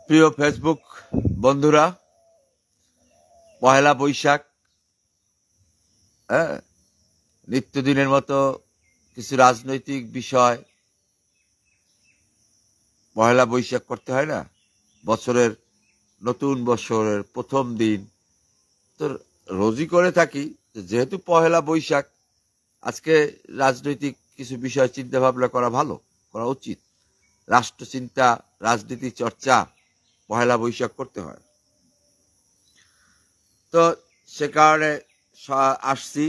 প্রিয় ফেসবুক বন্ধুরা, পহেলা বৈশাখ নিত্যদিনের মতো কিছু রাজনৈতিক বিষয় পহেলা বৈশাখ করতে হয় না? বছরের নতুন বছরের প্রথম দিন তো রোজই করে থাকি। যেহেতু পহেলা বৈশাখ, আজকে রাজনৈতিক কিছু বিষয় চিন্তা ভাবনা করা উচিত। রাষ্ট্রচিন্তা, রাজনীতি চর্চা পহেলা বৈশাখ করতে হয়। তো সে কারণে আসছি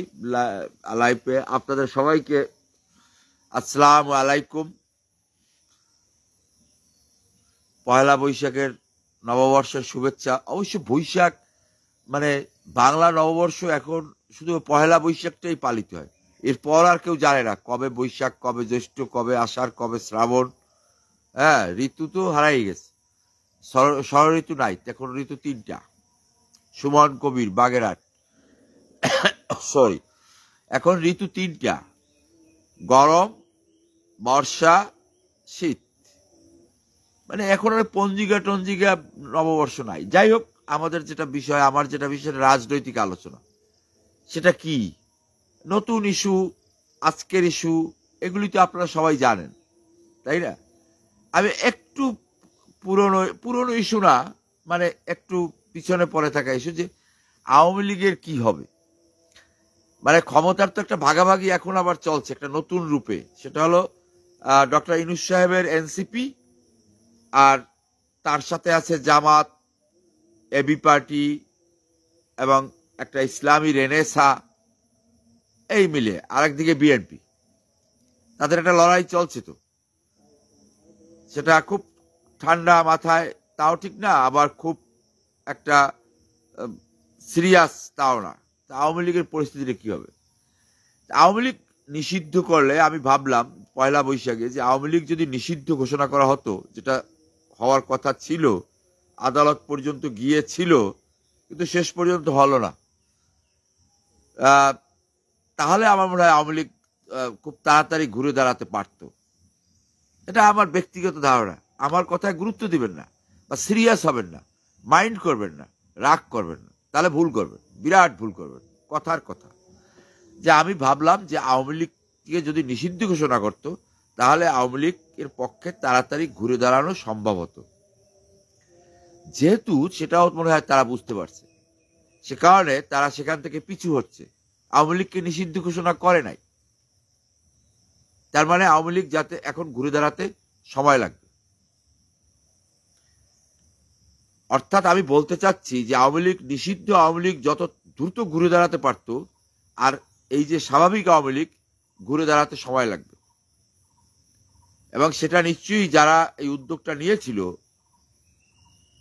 লাইভে। আপনাদের সবাইকে আসসালামু আলাইকুম। পয়লা বৈশাখের নববর্ষের শুভেচ্ছা। অবশ্য বৈশাখ মানে বাংলা নববর্ষ এখন শুধু পহেলা বৈশাখটাই পালিত হয়। এরপর আর কেউ জানে না কবে বৈশাখ, কবে জ্যৈষ্ঠ, কবে আষাঢ়, কবে শ্রাবণ। ঋতু তো হারাই গেছে। ষড় ঋতু নাই, এখন ঋতু তিনটা। সুমন কবির, বাগেরহাট। সরি, এখন ঋতু তিনটা: গরম, বর্ষা, শীত। মানে এখন আর পঞ্জিকা টঞ্জিকা নববর্ষ নাই। যাই হোক, আমার যেটা বিষয় রাজনৈতিক আলোচনা। সেটা কি? নতুন ইস্যু, আজকের ইস্যু, এগুলি তো আপনারা সবাই জানেন, তাই না? আমি একটু পুরনো ইস্যু না, মানে একটু পিছনে পড়ে থাকা ইস্যু, যে আওয়ামী লীগের কি হবে। মানে ক্ষমতার তো একটা ভাগাভাগি এখন আবার চলছে একটা নতুন রূপে। সেটা হলো ডক্টর ইউনূস সাহেবের এনসিপি, আর তার সাথে আছে জামাত, এবি পার্টি এবং একটা ইসলামী রেনেসা, এই মিলে আরেকদিকে বিএনপি। তাদের একটা লড়াই চলছে। তো সেটা খুব ঠান্ডা মাথায় তাও ঠিক না, আবার খুব একটা সিরিয়াস তাও না। আওয়ামী লীগের পরিস্থিতিটা কি হবে? আওয়ামী লীগ নিষিদ্ধ করলে, আমি ভাবলাম পয়লা বৈশাখে যে আওয়ামী লীগ যদি নিষিদ্ধ ঘোষণা করা হতো, যেটা হওয়ার কথা ছিল, আদালত পর্যন্ত গিয়েছিল, কিন্তু শেষ পর্যন্ত হলো না, তাহলে আমার মনে হয় আওয়ামী লীগ খুব তাড়াতাড়ি ঘুরে দাঁড়াতে পারত। এটা আমার ব্যক্তিগত ধারণা। আমার কথায় গুরুত্ব দিবেন না, বা সিরিয়াস হবেন না, মাইন্ড করবেন না, রাগ করবেন না, তাহলে ভুল করবেন, বিরাট ভুল করবেন। কথার কথা যে আমি ভাবলাম যে আওয়ামী লীগকে যদি নিষিদ্ধ ঘোষণা করত, তাহলে আওয়ামী লীগের পক্ষে তাড়াতাড়ি ঘুরে দাঁড়ানো সম্ভব হতো। যেহেতু সেটাও মনে হয় তারা বুঝতে পারছে, সে কারণে তারা সেখান থেকে পিছু হচ্ছে। আওয়ামী লীগকে নিষিদ্ধ ঘোষণা করে নাই, তার মানে আওয়ামী লীগ যাতে এখন ঘুরে দাঁড়াতে সময় লাগবে। অর্থাৎ আমি বলতে চাচ্ছি যে আওয়ামী লীগ নিষিদ্ধ, আওয়ামী লীগ যত দ্রুত ঘুরে দাঁড়াতে পারত, আর এই যে স্বাভাবিক আওয়ামী লীগ ঘুরে দাঁড়াতে সময় লাগবে। এবং সেটা নিশ্চয়ই যারা এই উদ্যোগটা নিয়েছিল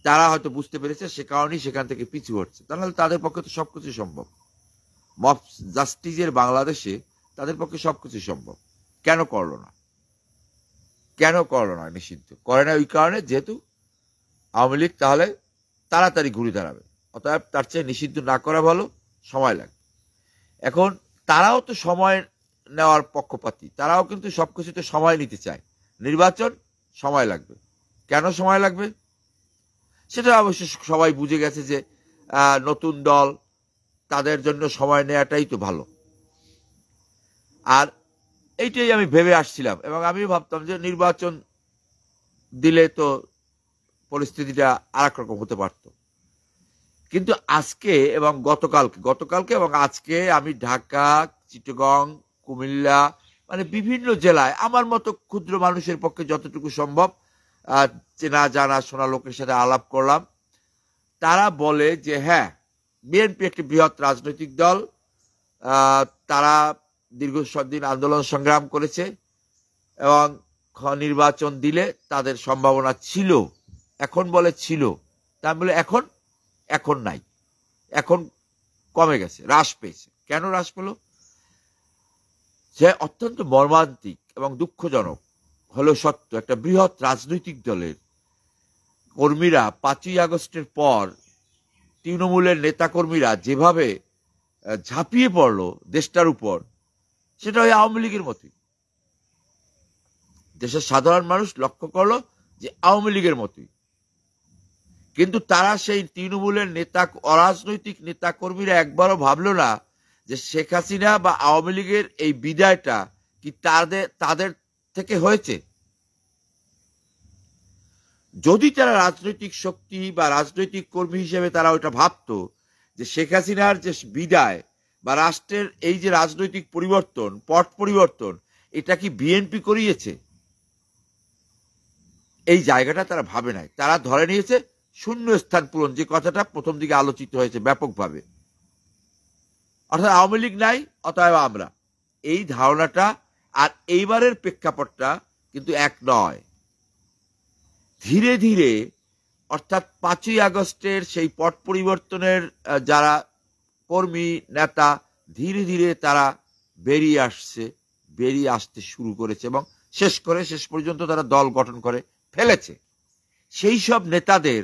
তারা হয়তো বুঝতে পেরেছে, সে কারণেই সেখান থেকে পিছু হচ্ছে। তাহলে তাদের পক্ষে তো সবকিছু সম্ভব। মব জাস্টিসের বাংলাদেশে তাদের পক্ষে সবকিছু সম্ভব। কেন করলো না? নিষিদ্ধ করে না ওই কারণে, যেহেতু আওয়ামী লীগ তাহলে তাড়াতাড়ি ঘুরে দাঁড়াবে। অতএব তার চেয়ে নিষিদ্ধ না করা ভালো, সময় লাগবে। এখন তারাও তো সময় নেওয়ার পক্ষপাতী, তারাও কিন্তু সবকিছুতে সময় নিতে চায়। নির্বাচন, সময় লাগবে। কেন সময় লাগবে সেটা অবশ্য সবাই বুঝে গেছে, যে নতুন দল, তাদের জন্য সময় নেওয়াটাই তো ভালো। আর এইটাই আমি ভেবে আসছিলাম, এবং আমি ভাবতাম যে নির্বাচন দিলে তো পরিস্থিতিটা আর এক রকম হতে পারত। কিন্তু আজকে এবং গতকালকে এবং আজকে আমি ঢাকা, চিটাগং, কুমিল্লা, মানে বিভিন্ন জেলায় আমার মতো ক্ষুদ্র মানুষের পক্ষে যতটুকু সম্ভব চেনা জানা শোনা লোকের সাথে আলাপ করলাম। তারা বলে যে হ্যাঁ, বিএনপি একটি বৃহৎ রাজনৈতিক দল, তারা দীর্ঘদিন আন্দোলন সংগ্রাম করেছে, এবং নির্বাচন দিলে তাদের সম্ভাবনা ছিল। এখন বলে ছিল, তা বলে এখন নাই, এখন কমে গেছে, হ্রাস পেয়েছে। কেন হ্রাস পেল? যে অত্যন্ত মর্মান্তিক এবং দুঃখজনক হলো সত্য, একটা বৃহৎ রাজনৈতিক দলের কর্মীরা 5ই আগস্টের পর তৃণমূলের নেতাকর্মীরা যেভাবে ঝাঁপিয়ে পড়লো দেশটার উপর, সেটা ওই আওয়ামী লীগের মতোই। দেশের সাধারণ মানুষ লক্ষ্য করলো যে আওয়ামী লীগের মতোই কিন্তু তারা সেই তৃণমূলের নেতা, অরাজনৈতিক নেতা কর্মীরা একবারও ভাবলো না যে শেখ হাসিনা বা আওয়ামী লীগের এই বিদায়টা কি তাদের থেকে হয়েছে। যদি তারা রাজনৈতিক শক্তি বা রাজনৈতিক কর্মী হিসেবে তারা ওটা ভাবতো যে শেখ হাসিনার যে বিদায় বা রাষ্ট্রের এই যে রাজনৈতিক পরিবর্তন, পট পরিবর্তন, এটা কি বিএনপি করিয়েছে, এই জায়গাটা তারা ভাবে নাই। তারা ধরে নিয়েছে শূন্য স্থান পূরণ, যে কথাটা প্রথম দিকে আলোচিত হয়েছে ব্যাপকভাবে, অর্থাৎ আওয়ামী লীগ নাই অতএব আমরা, এই ধারণাটা আর এইবারের প্রেক্ষাপটটা কিন্তু এক নয়। ধীরে ধীরে, অর্থাৎ 5ই আগস্টের সেই পট পরিবর্তনের যারা কর্মী নেতা, ধীরে ধীরে তারা বেরিয়ে আসতে শুরু করেছে এবং শেষ পর্যন্ত তারা দল গঠন করে ফেলেছে। সেই সব নেতাদের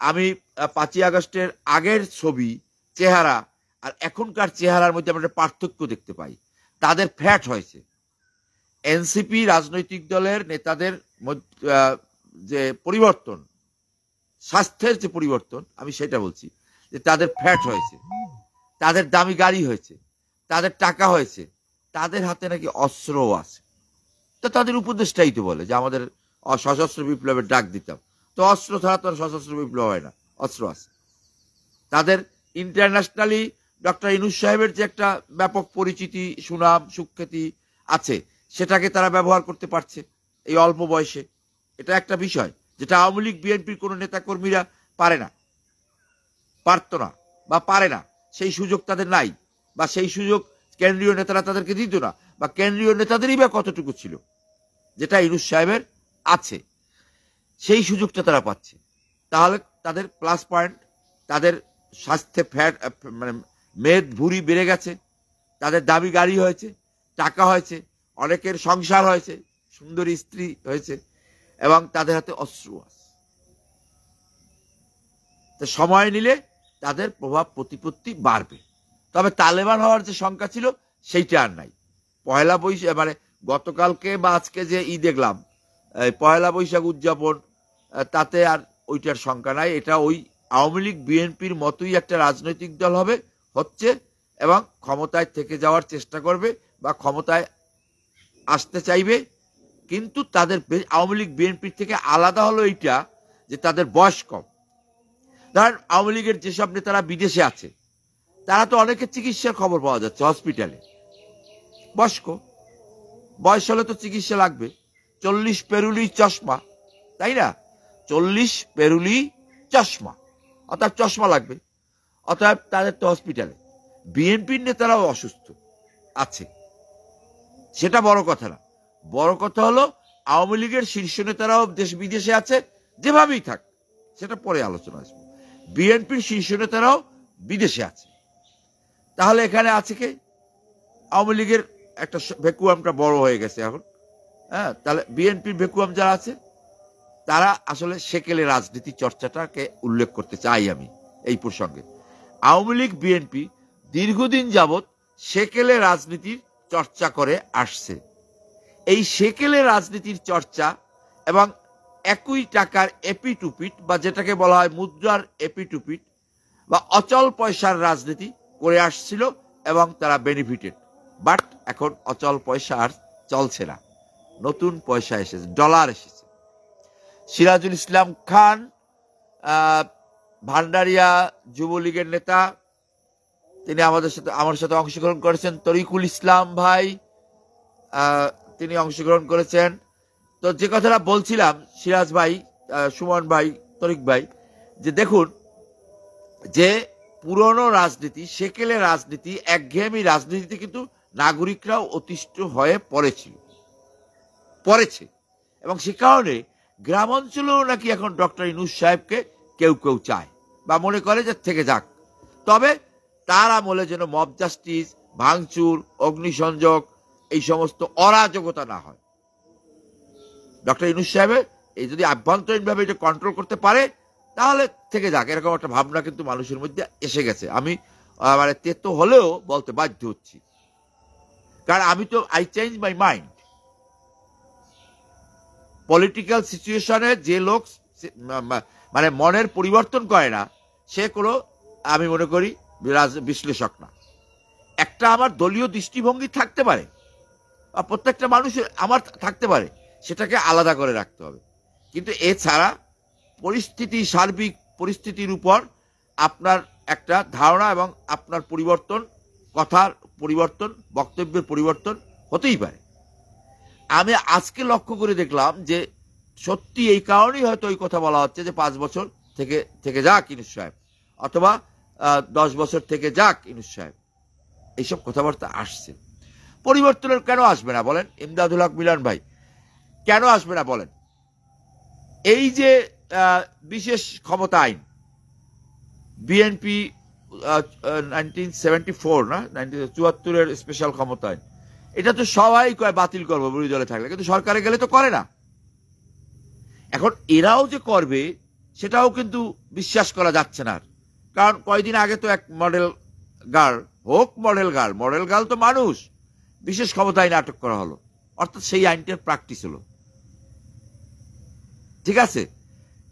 আমি 5ই আগস্টের আগের ছবি, চেহারা আর এখনকার চেহারার মধ্যে আমরা পার্থক্য দেখতে পাই। তাদের ফ্যাট হয়েছে। এনসিপি রাজনৈতিক দলের নেতাদের যে পরিবর্তন, স্বাস্থ্যের যে পরিবর্তন, আমি সেটা বলছি যে তাদের ফ্যাট হয়েছে, তাদের দামি গাড়ি হয়েছে, তাদের টাকা হয়েছে, তাদের হাতে নাকি অস্ত্রও আছে। তো তাদের উপদেষ্টাই তো বলে যে আমাদের সশস্ত্র বিপ্লবের ডাক দিতাম, তো অস্ত্র ছাড়া তো সশস্ত্র বিপ্লব হয় না, অস্ত্র আছে তাদের। ইন্টারন্যাশনালি ডক্টর ইউনূস সাহেবের যে একটা ব্যাপক পরিচিতি, সুনাম, সুখ্যাতি আছে, সেটাকে তারা ব্যবহার করতে পারছে এই অল্প বয়সে। এটা একটা বিষয় যেটা আওয়ামী লীগ বিএনপির কোনো নেতা কর্মীরা পারতো না বা পারে না, সেই সুযোগ তাদের নাই, বা সেই সুযোগ কেন্দ্রীয় নেতারা তাদেরকে দিত না, বা কেন্দ্রীয় নেতাদেরই বা কতটুকু ছিল, যেটা ইউনূস সাহেবের আছে, সেই সুযোগটা তারা পাচ্ছে। তাহলে তাদের প্লাস পয়েন্ট, তাদের স্বাস্থ্যে ফ্যাট মানে মেদ ভুঁড়ি বেড়ে গেছে, তাদের দামি গাড়ি হয়েছে, টাকা হয়েছে, অনেকের সংসার হয়েছে, সুন্দরী স্ত্রী হয়েছে, এবং তাদের হাতে অস্ত্র আছে। তো সময় নিলে তাদের প্রভাব প্রতিপত্তি বাড়বে। তবে তালেবান হওয়ার যে শঙ্কা ছিল সেইটা আর নাই। পয়লা বৈশাখ মানে গতকালকে বা আজকে যে দেখলাম পয়লা বৈশাখ উদযাপন, তাতে আর ওইটার শঙ্কা নাই। এটা ওই আওয়ামী লীগ বিএনপির মতোই একটা রাজনৈতিক দল হচ্ছে এবং ক্ষমতায় থেকে যাওয়ার চেষ্টা করবে বা ক্ষমতায় আসতে চাইবে। কিন্তু তাদের আওয়ামী লীগ বিএনপির থেকে আলাদা হলো এইটা যে তাদের বয়স কম। ধরেন আওয়ামী লীগের যেসব নেতারা বিদেশে আছে, তারা তো অনেকের চিকিৎসার খবর পাওয়া যাচ্ছে হসপিটালে, বয়স্ক, বয়স হলে তো চিকিৎসা লাগবে। 40 পেরুলি চশমা, তাই না? 40 পেরুলি চশমা, অর্থাৎ চশমা লাগবে, অতএব তাদের তো হসপিটালে। বিএনপির নেতারাও অসুস্থ আছে, সেটা বড় কথা না। বড় কথা হলো আওয়ামী লীগের শীর্ষ নেতারাও দেশ বিদেশে আছে, যেভাবেই থাক, সেটা পরে আলোচনা আসবে। বিএনপির শীর্ষ নেতারাও বিদেশে আছে। তাহলে এখানে আছে কে? আওয়ামী লীগের একটা ভ্যাকুয়ামটা বড় হয়ে গেছে এখন। তাহলে বিএনপির ভ্যাকুয়াম যারা আছে, তারা আসলে সেকেলে রাজনীতি চর্চাটাকে উল্লেখ করতে চাই আমি এই প্রসঙ্গে। আওয়ামী লীগ বিএনপি দীর্ঘদিন যাবৎ সেকেলে রাজনীতির চর্চা করে আসছে। এই সেকেলে রাজনীতির চর্চা এবং একই টাকার এপিটুপিট, বা যেটাকে বলা হয় মুদ্রার এপিটুপিট বা অচল পয়সার রাজনীতি করে আসছিল এবং তারা বেনিফিটেড। বাট এখন অচল পয়সা আর চলছে না, নতুন পয়সা এসেছে, ডলার এসেছে। সিরাজুল ইসলাম খান, ভান্ডারিয়া যুবলীগের নেতা, তিনি আমার সাথে অংশগ্রহণ করেছেন। তরিকুল ইসলাম ভাই, তিনি অংশগ্রহণ করেছেন। তো যে কথাটা বলছিলাম, সিরাজ ভাই, সুমন ভাই, তরিক ভাই, যে দেখুন যে পুরনো রাজনীতি, সেকেলে রাজনীতি, একঘেয়েমি রাজনীতিতে কিন্তু নাগরিকরাও অতিষ্ঠ হয়ে পড়েছে এবং সে কারণে গ্রাম অঞ্চলেও নাকি এখন ডক্টর ইউনূস সাহেবকে কেউ কেউ চায় বা মনে করে যে থেকে যাক, তবে তার আমলে যেন মব জাস্টিস, ভাঙচুর, অগ্নিসংযোগ, এই সমস্ত অরাজকতা না হয়। ডক্টর ইউনূস সাহেবের এই যদি আভ্যন্তরীণভাবে এটা কন্ট্রোল করতে পারে, তাহলে থেকে যাক, এরকম একটা ভাবনা কিন্তু মানুষের মধ্যে এসে গেছে। আমি মানে তেতো হলেও বলতে বাধ্য হচ্ছি, কারণ আমি তো I change my mind. Political সিচুয়েশনে যে লোক মানে মনের পরিবর্তন করে না, সে কোনো, আমি মনে করি, বিশ্লেষক না। একটা আমার দলীয় দৃষ্টিভঙ্গি থাকতে পারে, বা প্রত্যেকটা মানুষের আমার থাকতে পারে, সেটাকে আলাদা করে রাখতে হবে। কিন্তু এছাড়া পরিস্থিতি, সার্বিক পরিস্থিতির উপর আপনার একটা ধারণা এবং আপনার পরিবর্তন, কথার পরিবর্তন, বক্তব্যের পরিবর্তন হতেই পারে। আমি আজকে লক্ষ্য করে দেখলাম যে সত্যি এই কারণেই হয়তো ওই কথা বলা হচ্ছে যে 5 বছর থেকে যাক ইউনূস সাহেব, অথবা 10 বছর থেকে যাক ইউনূস সাহেব, এইসব কথাবার্তা আসছে। পরিবর্তনের কেন আসবে না বলেন ইমদাদুল হক মিলন ভাই, কেন আসবে না বলেন? এই যে বিশেষ ক্ষমতা আইন, বিএনপি 1974 না 1974-এর স্পেশাল ক্ষমতা আইন, এটা তো সবাই কয় বাতিল করবো বিরোধী দলে থাকলে, কিন্তু সরকারে গেলে তো করে না। এখন এরাও যে করবে সেটাও কিন্তু বিশ্বাস করা যাচ্ছে না। কারণ কয়দিন আগে তো এক মডেল গার্ল, মডেল গার্ল তো মানুষ, বিশেষ ক্ষমতা আইন আটক করা হলো, অর্থাৎ সেই আইনটার প্র্যাকটিস হলো। ঠিক আছে,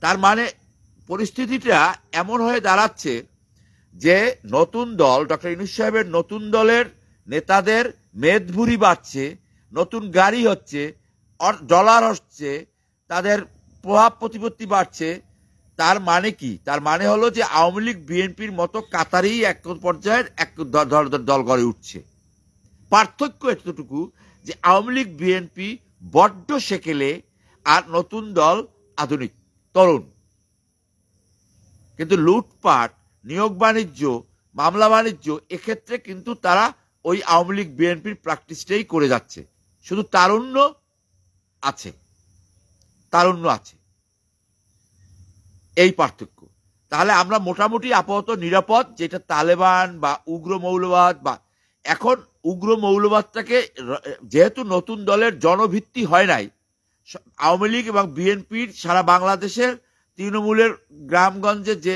তার মানে পরিস্থিতিটা এমন হয়ে দাঁড়াচ্ছে যে নতুন দল, ডক্টর ইউনূস সাহেবের নতুন দলের নেতাদের মেদভুরি বাড়ছে, নতুন গাড়ি হচ্ছে, ডলার হচ্ছে, তাদের প্রভাব প্রতিপত্তি বাড়ছে। তার মানে কি? তার মানে হলো যে আওয়ামী লীগ বিএনপির মতো কাতারেই এক পর্যায়ের এক দল গড়ে উঠছে। পার্থক্য এতটুকু যে আওয়ামী লীগ বিএনপি বড্ড সেকেলে, আর নতুন দল আধুনিক তরুণ। কিন্তু লুটপাট, নিয়োগ বাণিজ্য, মামলা বাণিজ্য, এক্ষেত্রে কিন্তু তারা ওই আওয়ামী লীগ বিএনপির প্র্যাকটিসটাই করে যাচ্ছে, শুধু তারুণ্য আছে, এই পার্থক্য। তাহলে আমরা মোটামুটি আপাতত নিরাপদ, যেটা তালেবান বা উগ্র মৌলবাদ, বা এখন উগ্র মৌলবাদটাকে যেহেতু নতুন দলের জনভিত্তি হয় নাই, আওয়ামী লীগ এবং বিএনপির সারা বাংলাদেশের তৃণমূলের গ্রামগঞ্জে যে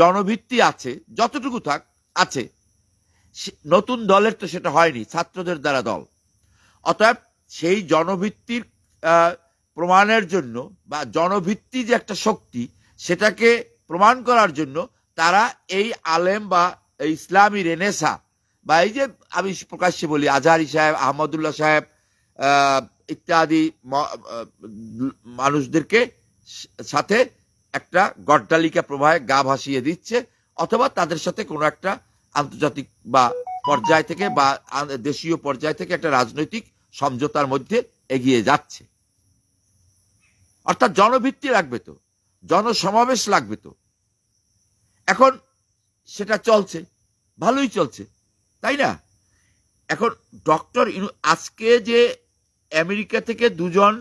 জনভিত্তি আছে, যতটুকু থাক আছে, নতুন দলের তো সেটা হয়নি, ছাত্রদের দ্বারা দল। অতএব সেই জনভিত্তির প্রমাণের জন্য, বা জনভিত্তি যে একটা শক্তি, সেটাকে প্রমাণ করার জন্য তারা এই আলেম বা ইসলামী রেনেসা, বা এই যে আমি প্রকাশ্যে বলি আজহারি সাহেব, আহমদুল্লাহ সাহেব ইত্যাদি মানুষদেরকে সাথে একটা গড্ডালিকা প্রবাহে গা ভাসিয়ে দিচ্ছে, অথবা তাদের সাথে কোনো একটা আন্তর্জাতিক বা পর্যায় থেকে বা দেশীয় পর্যায় থেকে একটা রাজনৈতিক সমঝোতার মধ্যে এগিয়ে যাচ্ছে। অর্থাৎ জনভিত্তি লাগবে তো, জনসমাবেশ লাগবে তো। এখন সেটা চলছে, ভালোই চলছে, তাই না? এখন ডক্টর আজকে যে আমেরিকা থেকে দুজন,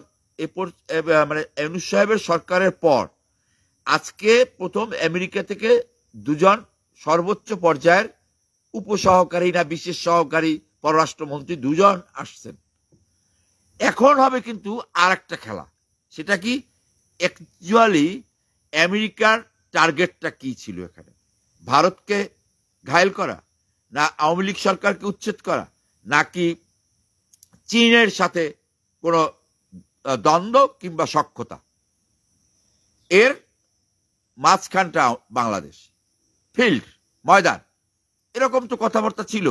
মানে ইউনূস সাহেবের সরকারের পর আজকে প্রথম আমেরিকা থেকে দুজন সর্বোচ্চ পর্যায়ের উপসহকারী না বিশেষ সহকারী পররাষ্ট্রমন্ত্রী দুজন আসছেন। এখন হবে কিন্তু আর একটা খেলা। সেটা কি? অ্যাকচুয়ালি আমেরিকার টার্গেটটা কি ছিল এখানে? ভারতকে ঘায়েল করা, না আওয়ামী লীগ সরকারকে উচ্ছেদ করা, নাকি চীনের সাথে কোনো দ্বন্দ্ব কিংবা সখ্যতা? এর মাঝখানটা বাংলাদেশ, ফিল্ড, ময়দান, এরকম তো কথাবার্তা ছিল।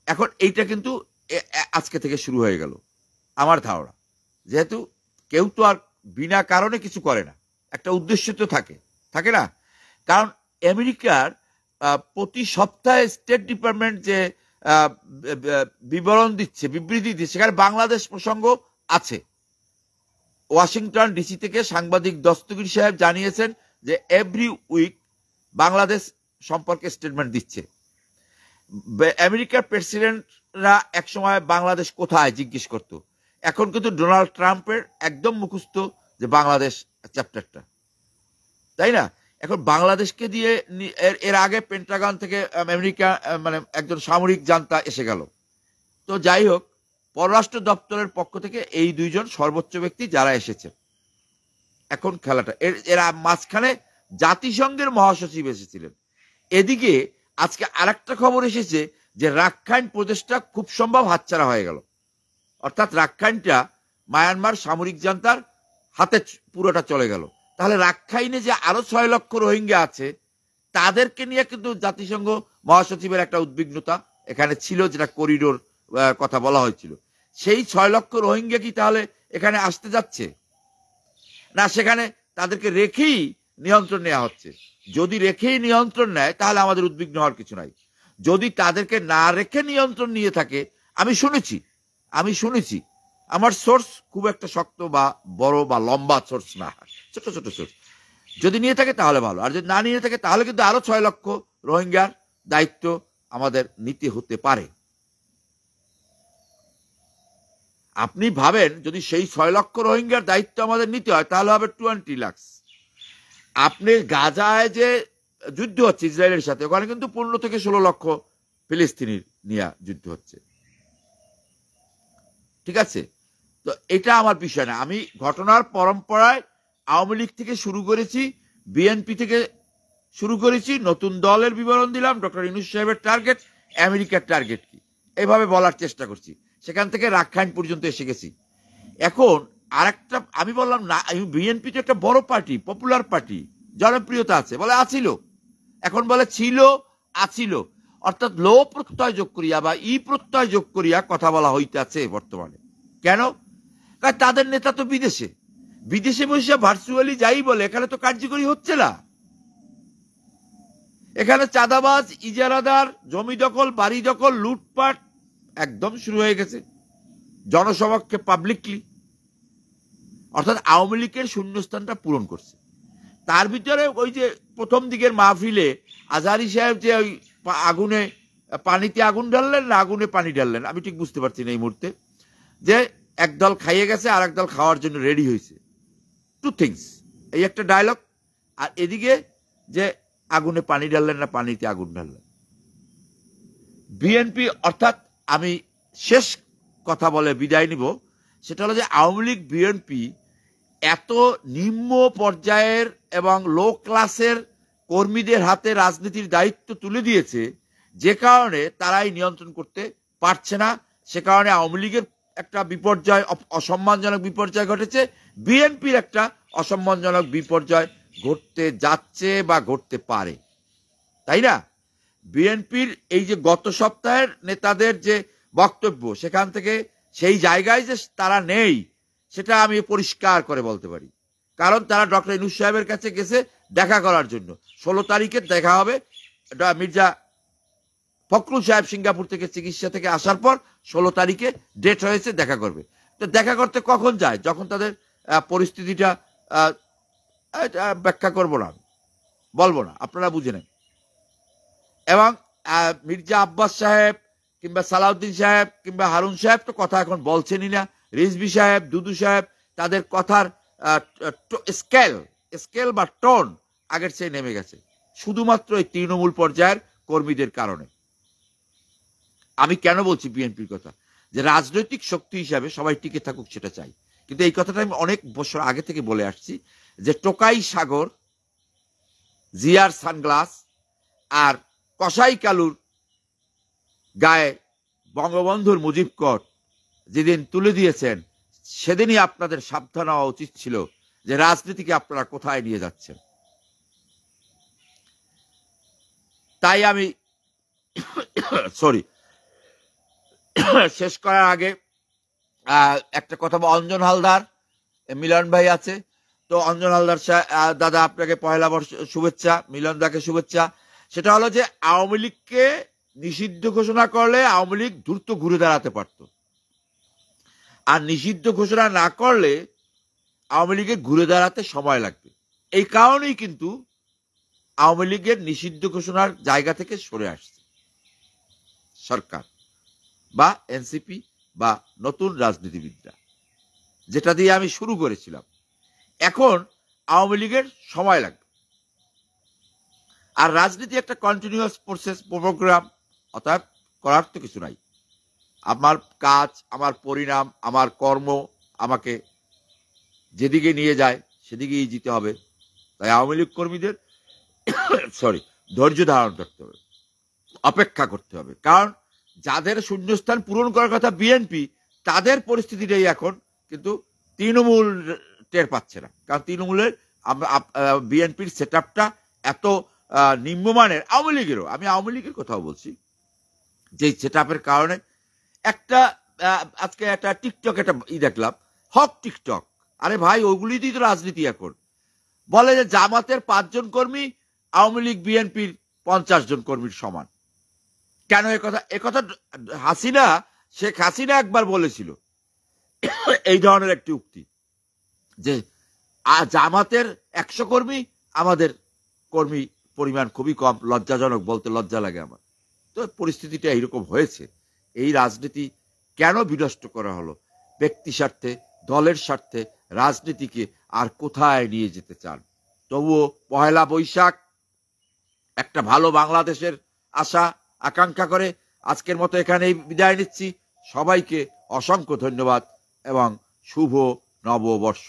এখন এইটা কিন্তু আজকে থেকে শুরু হয়ে গেল আমার ধারণা। যেহেতু কেউ তো আর বিনা কারণে কিছু করে না, একটা উদ্দেশ্য তো থাকে না? কারণ আমেরিকার প্রতি সপ্তাহে স্টেট ডিপার্টমেন্ট যে বিবরণ দিচ্ছে, বিবৃতি দিচ্ছে, সেখানে বাংলাদেশ প্রসঙ্গ আছে। ওয়াশিংটন ডিসি থেকে সাংবাদিক দস্তগীর সাহেব জানিয়েছেন যে এভরি উইক বাংলাদেশ সম্পর্কে স্টেটমেন্ট দিচ্ছে। আমেরিকার প্রেসিডেন্টরা একসময় বাংলাদেশ কোথায় জিজ্ঞেস করতো, এখন কিন্তু ডোনাল্ড ট্রাম্পের একদম মুখস্থ যে বাংলাদেশ চ্যাপ্টারটা, তাই না? এখন বাংলাদেশকে দিয়ে এর আগে পেন্টাগন থেকে আমেরিকা মানে একজন সামরিক জান্তা এসে গেল। তো যাই হোক, পররাষ্ট্র দপ্তরের পক্ষ থেকে এই দুইজন সর্বোচ্চ ব্যক্তি যারা এসেছেন। এখন খেলাটা এর মাঝখানে জাতিসংঘের মহাসচিব এসেছিলেন। এদিকে আজকে আরেকটা খবর এসেছে যে রাখাইন প্রদেশটা খুব সম্ভব হাতছাড়া হয়ে গেল। অর্থাৎ রাখাইনটা মায়ানমার সামরিক জান্তার হাতে পুরোটা চলে গেল। তাহলে রাখাইনে যে আরো 6 লক্ষ রোহিঙ্গা আছে তাদেরকে নিয়ে কিন্তু জাতিসংঘ মহাসচিবের একটা উদ্বিগ্নতা এখানে ছিল, যেটা করিডোর কথা বলা হয়েছিল। সেই 6 লক্ষ রোহিঙ্গা কি তাহলে এখানে আসতে যাচ্ছে না সেখানে তাদেরকে রেখেই নিয়ন্ত্রণ নেওয়া হচ্ছে? যদি রেখেই নিয়ন্ত্রণ নেয় তাহলে আমাদের উদ্বিগ্ন হওয়ার কিছু নাই। যদি তাদেরকে না রেখে নিয়ন্ত্রণ নিয়ে থাকে, আমি শুনেছি, আমার সোর্স খুব একটা শক্ত বা বড় বা লম্বা সোর্স না, ছোট ছোট সোর্স, যদি নিয়ে থাকে তাহলে ভালো, আর যদি না নিয়ে থাকে তাহলে কিন্তু আরো 6 লক্ষ রোহিঙ্গার দায়িত্ব আমাদের নিতে হতে পারে। আপনি ভাবেন যদি সেই 6 লক্ষ রোহিঙ্গার দায়িত্ব আমাদের নিতে হয় তাহলে হবে 20 লাখ। আপনি গাজায় যে যুদ্ধ হচ্ছে ইসরায়েলের সাথে, ওখানে কিন্তু 15 থেকে 16 লক্ষ ফিলিস্তিনির নিয়ে যুদ্ধ হচ্ছে। ঠিক আছে, তো এটা আমার বিষয় না। আমি ঘটনার পরম্পরায় আওয়ামী লীগ থেকে শুরু করেছি, বিএনপি থেকে শুরু করেছি, নতুন দলের বিবরণ দিলাম, ডক্টর ইউনূস সাহেবের টার্গেট, আমেরিকার টার্গেট কি, এভাবে বলার চেষ্টা করছি। সেখান থেকে রাখাইন পর্যন্ত এসে গেছি। এখন আরেকটা আমি বললাম না, বিএনপি তো একটা বড় পার্টি, পপুলার পার্টি, জনপ্রিয়তা আছে, বলে আছিল, এখন বলে ছিল, আছিল, অর্থাৎ লো প্রত্যয় যোগ করিয়া বা ই প্রত্যয় যোগ করিয়া কথা বলা হইতে আছে বর্তমানে। কেন? তাদের নেতা তো বিদেশে বসে ভার্চুয়ালি যাই বলে, এখানে তো কার্যকরী হচ্ছে না। এখানে চাঁদাবাজ, ইজারাদার, জমি দখল, বাড়ি দখল, লুটপাট একদম শুরু হয়ে গেছে জনসমক্ষে, পাবলিকলি। অর্থাৎ আওয়ামী লীগের শূন্যস্থানটা পূরণ করছে। তার ভিতরে ওই যে প্রথম দিকের মাহফিলে আজহারী সাহেব যে ওই আগুনে পানিতে আগুন ঢাললেন না আগুনে পানি ঢাললেন, আমি ঠিক বুঝতে পারছি না এই মুহূর্তে, যে একদল খাইয়ে গেছে আর একদল খাওয়ার জন্য রেডি হয়েছে, টু থিংস, এই একটা ডায়লগ। আর এদিকে যে আগুনে পানি ঢাললেন না পানিতে আগুন ঢাললেন। বিএনপি, অর্থাৎ আমি শেষ কথা বলে বিদায় নিব, সেটা হলো যে আওয়ামী লীগ বিএনপি এত নিম্ন পর্যায়ের এবং লো ক্লাসের কর্মীদের হাতে রাজনীতির দায়িত্ব তুলে দিয়েছে, যে কারণে তারাই নিয়ন্ত্রণ করতে পারছে না। সে কারণে আওয়ামী লীগের একটা বিপর্যয়, অসম্মানজনক বিপর্যয় ঘটেছে, বিএনপির একটা অসম্মানজনক বিপর্যয় ঘটতে যাচ্ছে বা ঘটতে পারে, তাই না? বিএনপির এই যে গত সপ্তাহের নেতাদের যে বক্তব্য, সেখান থেকে সেই জায়গায় যে তারা নেই সেটা আমি পরিষ্কার করে বলতে পারি। কারণ তারা ডক্টর ইউনূস সাহেবের কাছে গেছে দেখা করার জন্য। 16 তারিখে দেখা হবে, মির্জা ফখরুল সাহেব সিঙ্গাপুর থেকে চিকিৎসা থেকে আসার পর 16 তারিখে ডেট হয়েছে, দেখা করবে। তো দেখা করতে কখন যায়? যখন তাদের পরিস্থিতিটা ব্যাখ্যা করবো না, বলবো না, আপনারা বুঝে নেন। এবং মির্জা আব্বাস সাহেব কিংবা সালাউদ্দিন সাহেব কিংবা হারুন সাহেব তো কথা এখন বলছেনই না, রিজভী সাহেব, দুদু সাহেব, তাদের কথার স্কেল বা টোন আগের চেয়ে নেমে গেছে, শুধুমাত্র এই তৃণমূল পর্যায়ের কর্মীদের কারণে। আমি কেন বলছি বিএনপির কথা? যে রাজনৈতিক শক্তি হিসাবে সবাই টিকে থাকুক সেটা চাই, কিন্তু এই কথাটা আমি অনেক বছর আগে থেকে বলে আসছি যে টোকাই সাগর, জিয়ার সানগ্লাস আর কসাই কালুর গায়ে বঙ্গবন্ধুর মুজিব কোট যেদিন তুলে দিয়েছেন, সেদিনই আপনাদের সাবধান হওয়া উচিত ছিল যে রাজনীতিকে আপনারা কোথায় নিয়ে যাচ্ছেন। তাই আমি শেষ করার আগে একটা কথা, অঞ্জন হালদার, মিলন ভাই আছে, তো অঞ্জন হালদার দাদা আপনাকে পয়লা বর্ষ শুভেচ্ছা, মিলন দাকে শুভেচ্ছা। সেটা হলো যে আওয়ামী লীগকে নিষিদ্ধ ঘোষণা করলে আওয়ামী লীগ দ্রুত ঘুরে দাঁড়াতে পারত, আর নিষিদ্ধ ঘোষণা না করলে আওয়ামী লীগের ঘুরে দাঁড়াতে সময় লাগবে। এই কারণেই কিন্তু আওয়ামী লীগের নিষিদ্ধ ঘোষণার জায়গা থেকে সরে আসছে সরকার বা এনসিপি বা নতুন রাজনীতিবিদরা, যেটা দিয়ে আমি শুরু করেছিলাম। এখন আওয়ামী লীগের সময় লাগবে। আর রাজনীতি একটা কন্টিনিউয়াস প্রসেস, প্রোগ্রাম, অর্থাৎ করার তো কিছু নাই। আমার কাজ, আমার পরিণাম, আমার কর্ম আমাকে যেদিকে নিয়ে যায় সেদিকেই যেতে হবে। তাই আওয়ামী লীগ কর্মীদের ধৈর্য ধারণ করতে হবে, অপেক্ষা করতে হবে। কারণ যাদের শূন্যস্থান পূরণ করার কথা বিএনপি, তাদের পরিস্থিতিটাই এখন কিন্তু তৃণমূল টের পাচ্ছে না। কারণ তৃণমূলের বিএনপির সেট আপটা এত নিম্নমানের, আওয়ামী লীগেরও, আমি আওয়ামী লীগের কথাও বলছি, যে সেট আপের কারণে একটা আজকে একটা টিকটক একটা দেখলাম, হক টিকটক। আরে ভাই, ওইগুলি দিয়ে তো রাজনীতি এখন। বলে যে জামাতের 5 জন কর্মী আওয়ামী লীগ বিএনপির 50 জন কর্মীর সমান। কেন একথা হাসিনা, শেখ হাসিনা একবার বলেছিল এই ধরনের একটি উক্তি, যে জামাতের 100 কর্মী, আমাদের কর্মী পরিমাণ খুবই কম, লজ্জাজনক, বলতে লজ্জা লাগে আমার। তো পরিস্থিতিটা এইরকম হয়েছে। এই রাজনীতি কেন বিনষ্ট করা হলো? ব্যক্তি স্বার্থে, দলের স্বার্থে রাজনীতিকে আর কোথায় নিয়ে যেতে চান? তবুও পহেলা বৈশাখ একটা ভালো বাংলাদেশের আশা আকাঙ্ক্ষা করে আজকের মতো এখানেই বিদায় নিচ্ছি। সবাইকে অসংখ্য ধন্যবাদ এবং শুভ নববর্ষ।